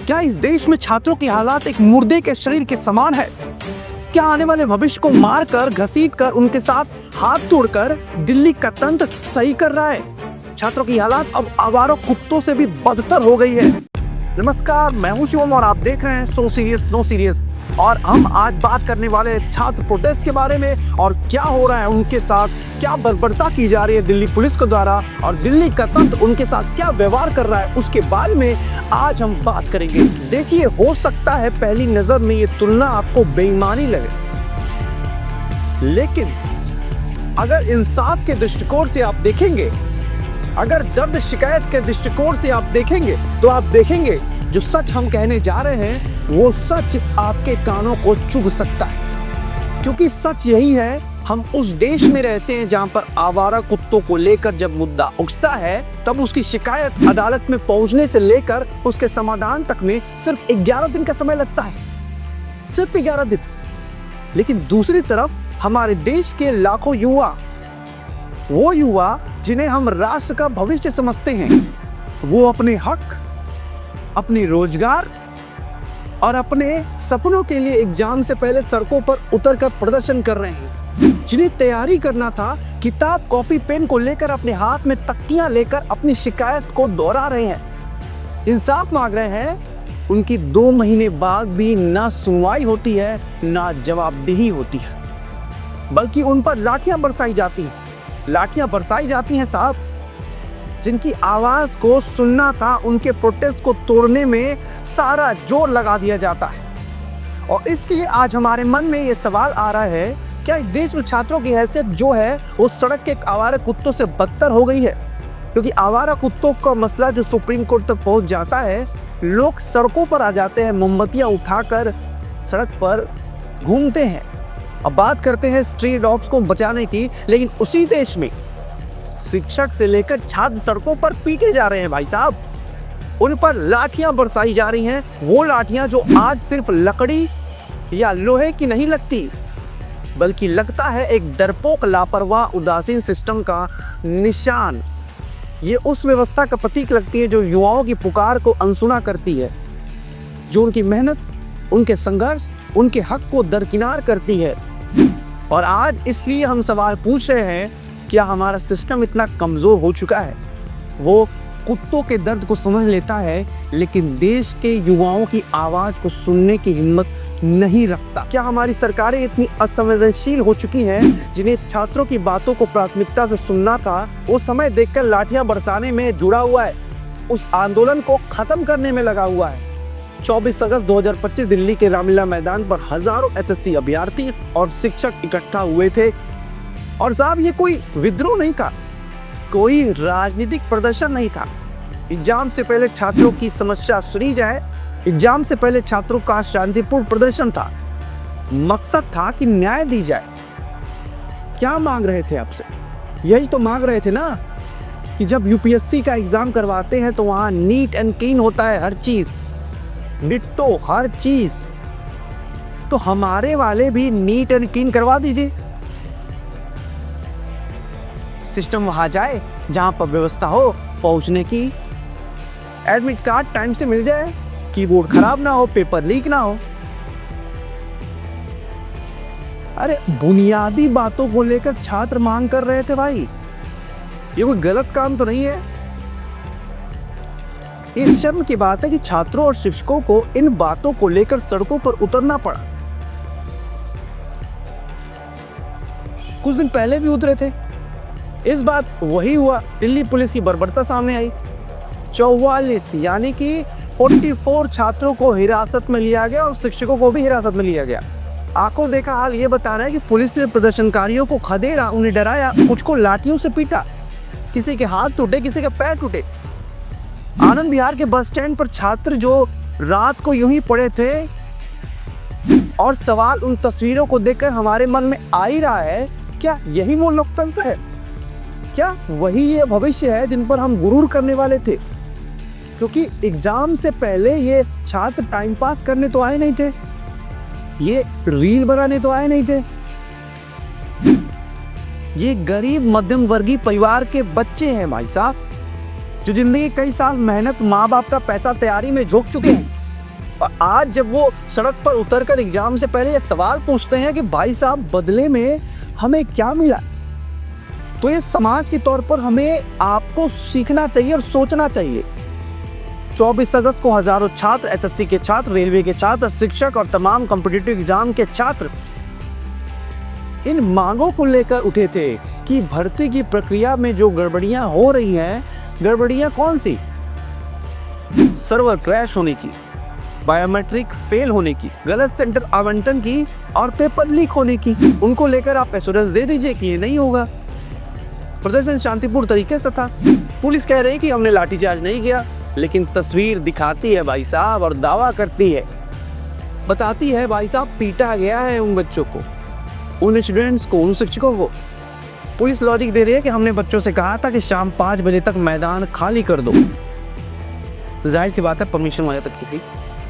क्या इस देश में छात्रों की हालात एक मुर्दे के शरीर के समान है? क्या आने वाले भविष्य को मारकर, घसीटकर, उनके साथ हाथ तोड़कर दिल्ली का तंत्र सही कर रहा है? छात्रों की हालात अब आवारा कुत्तों से भी बदतर हो गई है। नमस्कार, मैं हूं शिवम और आप देख रहे हैं सो सीरियस नो सीरियस। और हम आज बात करने वाले हैं छात्र प्रोटेस्ट के बारे में और क्या हो रहा है उनके साथ, क्या बर्बरता की जा रही है दिल्ली पुलिस के द्वारा और दिल्ली का तंत्र उनके साथ क्या व्यवहार कर रहा है, उसके बारे में आज हम बात करेंगे। देखिए, हो सकता है पहली नजर में ये तुलना आपको बेईमानी लगे, लेकिन अगर इंसाफ के दृष्टिकोण से आप देखेंगे, अगर दर्द शिकायत के दृष्टिकोण से आप देखेंगे, तो आप देखेंगे जो सच हम कहने जा रहे हैं वो सच आपके कानों को चुभ सकता है। क्योंकि सच यही है, हम उस देश में रहते हैं जहां पर आवारा कुत्तों को लेकर जब मुद्दा उठता है तब उसकी शिकायत अदालत में पहुंचने से लेकर उसके समाधान तक में सिर्फ 11 दिन का समय लगता है, सिर्फ 11 दिन। लेकिन दूसरी तरफ हमारे देश के लाखों युवा, वो युवा जिन्हें हम राष्ट्र का भविष्य समझते हैं, वो अपने हक, अपने रोजगार और अपने सपनों के लिए एग्जाम से पहले सड़कों पर उतरकर प्रदर्शन कर रहे हैं। जिन्हें तैयारी करना था, किताब कॉपी पेन को लेकर अपने हाथ में तख्तियां लेकर अपनी शिकायत को दोहरा रहे हैं, इंसाफ मांग रहे हैं, उनकी 2 महीने बाद भी ना सुनवाई होती है, ना जवाबदेही होती है, बल्कि उन पर लाठियां बरसाई जाती हैं। लाठियां बरसाई जाती हैं साहब, जिनकी आवाज को सुनना था, उनके प्रोटेस्ट को तोड़ने में सारा जोर लगा दिया जाता है। और इसलिए आज हमारे मन में ये सवाल आ रहा है, क्या इस देश में छात्रों की हैसियत जो है वो सड़क के आवारा कुत्तों से बदतर हो गई है? क्योंकि आवारा कुत्तों का मसला जो सुप्रीम कोर्ट तक पहुंच जाता है, लोग सड़कों पर आ जाते हैं, मोमबत्तियां उठाकर सड़क पर घूमते हैं। अब बात करते हैं स्ट्रीट डॉग्स को बचाने की, लेकिन उसी देश में शिक्षक से लेकर छात्र सड़कों पर पीटे जा रहे हैं भाई साहब, उन पर लाठियां बरसाई जा रही हैं। वो लाठियां जो आज सिर्फ लकड़ी या लोहे की नहीं लगती, बल्कि लगता है एक डरपोक, लापरवाह, उदासीन सिस्टम का निशान। ये उस व्यवस्था का प्रतीक लगती है जो युवाओं की पुकार को अनसुना करती है, जो उनकी मेहनत, उनके संघर्ष, उनके हक को दरकिनार करती है। और आज इसलिए हम सवाल पूछ रहे हैं, क्या हमारा सिस्टम इतना कमज़ोर हो चुका है? वो कुत्तों के दर्द को समझ लेता है, लेकिन देश के युवाओं की आवाज़ को सुनने की हिम्मत नहीं रखता। क्या हमारी सरकारें इतनी असंवेदनशील हो चुकी हैं, जिन्हें छात्रों की बातों को प्राथमिकता से सुनना था, वो समय देखकर लाठियां बरसाने में जुड़ा हुआ है, उस आंदोलन को ख़त्म करने में लगा हुआ है। 24 अगस्त 2025 दिल्ली के रामलीला मैदान पर हजारों एसएससी अभ्यर्थी और शिक्षक इकट्ठा हुए थे। और साहब, ये कोई विद्रोह नहीं था, कोई राजनीतिक प्रदर्शन नहीं था। एग्जाम से पहले छात्रों की समस्या सुनी जाए, एग्जाम से पहले छात्रों का शांतिपूर्ण प्रदर्शन था। मकसद था कि न्याय दी जाए। क्या मांग रहे थे आपसे? यही तो मांग रहे थे ना कि जब यूपीएससी का एग्जाम करवाते हैं तो वहाँ नीट एंड क्लीन होता है, हर चीज़ डिट्टो, हर चीज़। तो हमारे वाले भी नीट एंड क्लीन करवा दीजिए। सिस्टम वहां जाए जहां पर व्यवस्था हो पहुंचने की, एडमिट कार्ड टाइम से मिल जाए, कीबोर्ड खराब ना हो, पेपर लीक ना हो। अरे, बुनियादी बातों को लेकर छात्र मांग कर रहे थे भाई, ये कोई गलत काम तो नहीं है। ये शर्म की बात है कि छात्रों और शिक्षकों को इन बातों को लेकर सड़कों पर उतरना पड़ा। कुछ दिन पहले भी उतरे थे, इस बार वही हुआ, दिल्ली पुलिस की बर्बरता सामने आई। 44 यानी कि 44 छात्रों को हिरासत में लिया गया और शिक्षकों को भी हिरासत में लिया गया। आंखों देखा हाल ये बता रहा है कि पुलिस ने प्रदर्शनकारियों को खदेड़ा, उन्हें डराया, कुछ को लाठियों से पीटा, किसी के हाथ टूटे, किसी के पैर टूटे। आनंद विहार के बस स्टैंड पर छात्र जो रात को यूं ही पड़े थे, और सवाल उन तस्वीरों को देखकर हमारे मन में आ ही रहा है, क्या यही वो लोकतंत्र है? क्या वही ये भविष्य है जिन पर हम गुरूर करने वाले थे? क्योंकि एग्जाम से पहले ये छात्र टाइम पास करने तो आए नहीं थे, ये रील बनाने तो आए नहीं थे, ये गरीब मध्यम वर्गीय परिवार के बच्चे हैं भाई साहब, जो जिंदगी कई साल मेहनत, माँ बाप का पैसा तैयारी में झोंक चुके हैं। और आज जब वो सड़क पर उतरकर एग्जाम से पहले ये सवाल पूछते हैं कि भाई साहब बदले में हमें क्या मिला, तो ये समाज के तौर पर हमें आपको सीखना चाहिए और सोचना चाहिए। 24 अगस्त को हजारों छात्र, एसएससी के छात्र, रेलवे के छात्र, शिक्षक और तमाम कॉम्पिटिटिव एग्जाम के छात्र इन मांगों को लेकर उठे थे कि भर्ती की प्रक्रिया में जो गड़बड़ियां हो रही हैं, गड़बड़ियां कौन सी? सर्वर क्रैश होने की, बायोमेट्रिक फेल होने की, गलत सेंटर आवंटन की और पेपर लीक होने की। उनको लेकर आप एश्योरेंस दे दीजिए कि ये नहीं होगा। प्रदर्शन शांतिपूर्ण तरीके से था। पुलिस कह रही है कि हमने लाठीचार्ज नहीं किया, लेकिन तस्वीर दिखाती है भाई साहब और दावा करती है, बताती है भाई साहब पीटा गया है उन बच्चों को, उन स्टूडेंट्स को, उन शिक्षकों को। पुलिस लॉजिक दे रही है कि हमने बच्चों से कहा था कि शाम 5 बजे तक मैदान खाली कर दो। जाहिर सी बात है परमिशन वहां तक की थी,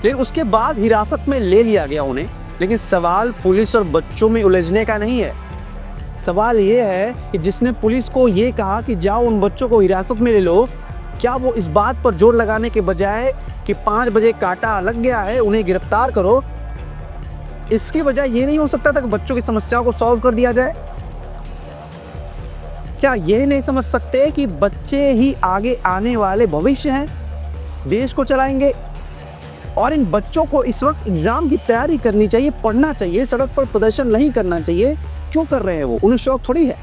लेकिन उसके बाद हिरासत में ले लिया गया उन्हें। लेकिन सवाल पुलिस और बच्चों में उलझने का नहीं है। सवाल ये है कि जिसने पुलिस को ये कहा कि जाओ उन बच्चों को हिरासत में ले लो, क्या वो इस बात पर जोर लगाने के बजाय कि 5 बजे कांटा लग गया है, उन्हें गिरफ्तार करो, इसके बजाय ये नहीं हो सकता था कि बच्चों की समस्याओं को सॉल्व कर दिया जाए? क्या ये नहीं समझ सकते कि बच्चे ही आगे आने वाले भविष्य हैं, देश को चलाएंगे? और इन बच्चों को इस वक्त एग्जाम की तैयारी करनी चाहिए, पढ़ना चाहिए, सड़क पर प्रदर्शन नहीं करना चाहिए। क्यों कर रहे हैं वो? उन्हें शौक थोड़ी है।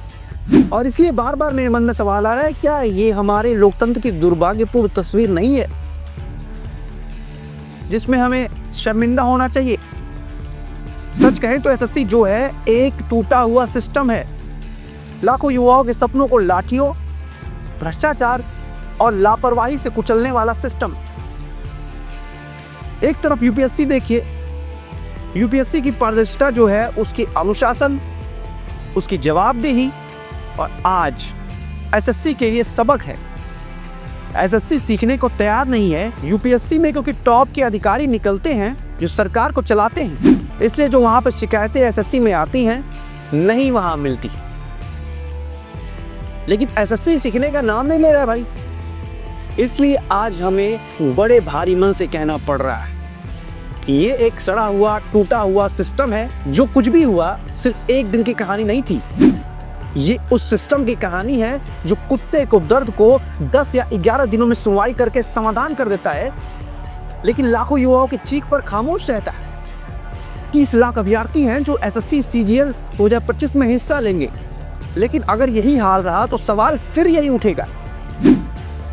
और इसलिए बार बार मेरे मन में सवाल आ रहा है, क्या ये हमारे लोकतंत्र की दुर्भाग्यपूर्ण तस्वीर नहीं है जिसमें हमें शर्मिंदा होना चाहिए? सच कहें तो एसएससी जो है एक टूटा हुआ सिस्टम है। लाखों युवाओं के सपनों को लाठियों, भ्रष्टाचार और लापरवाही से कुचलने वाला सिस्टम। एक तरफ यूपीएससी देखिए, यूपीएससी की पारदर्शिता जो है, उसकी अनुशासन, उसकी जवाबदेही, और आज एसएससी के लिए सबक है। एसएससी सीखने को तैयार नहीं है यूपीएससी में, क्योंकि टॉप के अधिकारी निकलते हैं जो सरकार को चलाते हैं। इसलिए जो वहां पर शिकायतें एसएससी में आती हैं, नहीं वहां मिलती। लेकिन एसएससी सीखने का नाम नहीं ले रहा है भाई। इसलिए आज हमें बड़े भारी मन से कहना पड़ रहा है कि ये एक सड़ा हुआ, टूटा हुआ सिस्टम है। जो कुछ भी हुआ सिर्फ एक दिन की कहानी नहीं थी, ये उस सिस्टम की कहानी है जो कुत्ते को दर्द को 10 या 11 दिनों में सुनवाई करके समाधान कर देता है, लेकिन लाखों युवाओं की चीख पर खामोश रहता है। 30 लाख अभ्यर्थी हैं जो एसएससी सीजीएल 2025 में हिस्सा लेंगे, लेकिन अगर यही हाल रहा तो सवाल फिर यही उठेगा,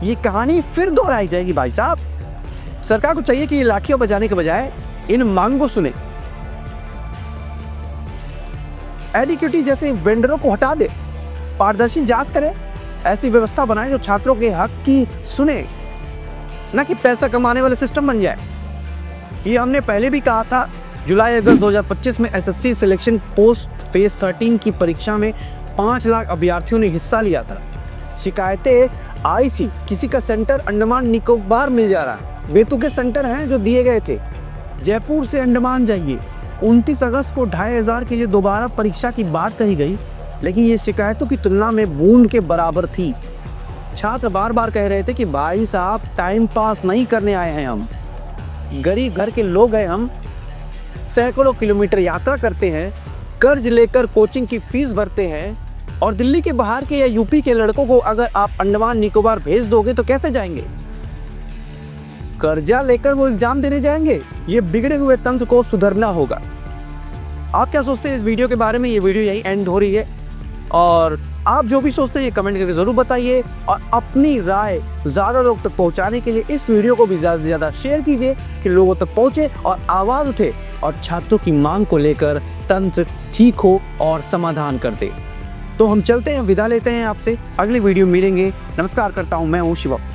ये कहानी फिर दोहराई जाएगी। भाई साहब, सरकार को चाहिए कि ये लाठियां बजाने के बजाय इन मांगों को सुने। एडिक्यूटी जैसे वेंडरों को हटा दे, पारदर्शी जांच करे, ऐसी व्यवस्था बनाए जो छात्रों के हक की सुने, ना कि पैसा कमाने वाले सिस्टम बन जाए। ये हमने पहले भी कहा था। जुलाई अगस्त 2025 में एसएससी सिलेक्शन पोस्ट फेज 13 की परीक्षा में 5 लाख अभ्यर्थियों ने हिस्सा लिया था। शिकायतें आई थी, किसी का सेंटर अंडमान निकोबार मिल जा रहा, बेतुके सेंटर हैं जो दिए गए थे। जयपुर से अंडमान जाइए। 29 अगस्त को 2500 के लिए दोबारा परीक्षा की बात कही गई, लेकिन ये शिकायतों की तुलना में बूंद के बराबर थी। छात्र बार बार कह रहे थे कि भाई साहब टाइम पास नहीं करने आए हैं, हम गरीब घर के लोग हैं, हम सैकड़ों किलोमीटर यात्रा करते हैं, कर्ज लेकर कोचिंग की फीस भरते हैं, और दिल्ली के बाहर के या यूपी के लड़कों को अगर आप अंडमान निकोबार भेज दोगे तो कैसे जाएंगे? कर्जा लेकर वो एग्जाम देने जाएंगे। ये बिगड़े हुए तंत्र को सुधरना होगा। आप क्या सोचते हैं इस वीडियो के बारे में? ये वीडियो यही एंड हो रही है, और आप जो भी सोचते हैं ये कमेंट करके ज़रूर बताइए, और अपनी राय ज़्यादा लोग तक पहुंचाने के लिए इस वीडियो को भी ज़्यादा से ज़्यादा शेयर कीजिए कि लोगों तक पहुंचे और आवाज़ उठे और छात्रों की मांग को लेकर तंत्र ठीक हो और समाधान कर दे। तो हम चलते हैं, विदा लेते हैं आपसे, अगली वीडियो मिलेंगे। नमस्कार करता हूँ, मैं हूँ शिवम।